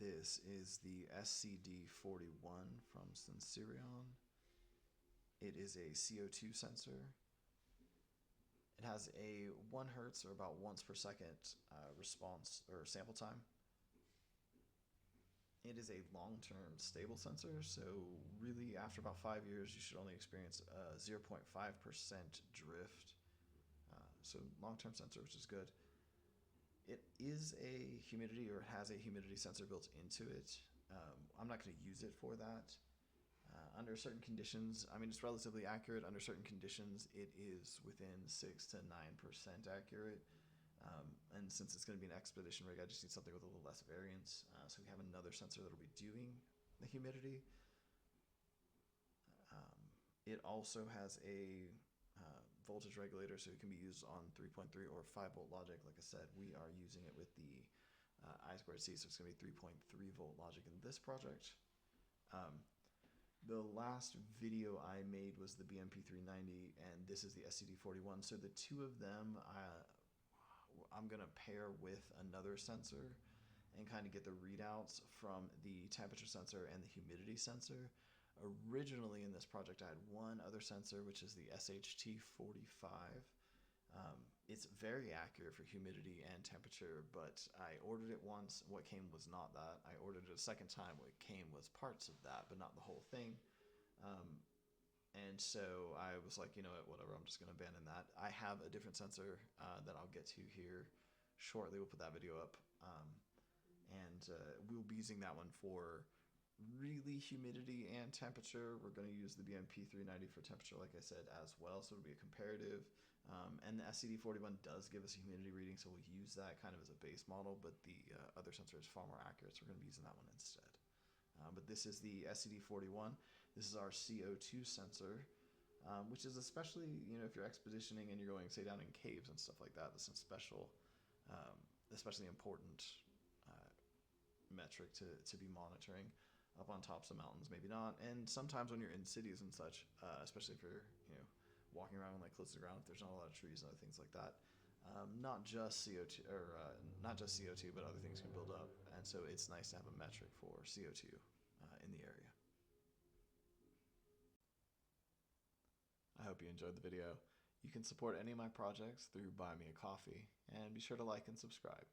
This is the SCD41 from Sensirion. It is a CO2 sensor. It has a 1 hertz, or about once per second, response or sample time. It is a long-term stable sensor, so really after about 5 years you should only experience a 0.5% drift. So long-term sensor, which is good. It is a humidity, or it has a humidity sensor built into it. I'm not going to use it for that. Under certain conditions, I mean, it's relatively accurate. Under certain conditions, it is within 6 to 9% accurate. And since it's going to be an expedition rig, I just need something with a little less variance. So we have another sensor that will be doing the humidity. It also has a voltage regulator, so it can be used on 3.3 or 5 volt logic. Like I said, we are using it with the I2C, so it's going to be 3.3 volt logic in this project. The last video I made was the BMP390, and this is the SCD41. So the two of them, I'm going to pair with another sensor and kind of get the readouts from the temperature sensor and the humidity sensor. Originally in this project I had one other sensor, which is the SHT45. It's very accurate for humidity and temperature, but I ordered it once. What came was not that. I ordered it a second time. What came was parts of that, but not the whole thing. And so I was like, you know what, whatever, I'm just going to abandon that. I have a different sensor that I'll get to here shortly. We'll put that video up. And we'll be using that one for really humidity and temperature. We're going to use the BMP390 for temperature, like I said, as well, so it'll be a comparative. And the SCD41 does give us a humidity reading, so we'll use that kind of as a base model, but the other sensor is far more accurate, so we're going to be using that one instead. But this is the SCD41. This is our CO2 sensor, which is especially, if you're expeditioning and you're going, say, down in caves and stuff like that, that's a special, especially important metric to be monitoring. Up on tops of mountains, maybe not. And sometimes when you're in cities and such, especially if you're walking around like close to the ground, if there's not a lot of trees and other things like that, not just CO2, or not just CO2, but other things can build up. And so it's nice to have a metric for CO2 in the area. I hope you enjoyed the video. You can support any of my projects through Buy Me a Coffee, and be sure to like and subscribe.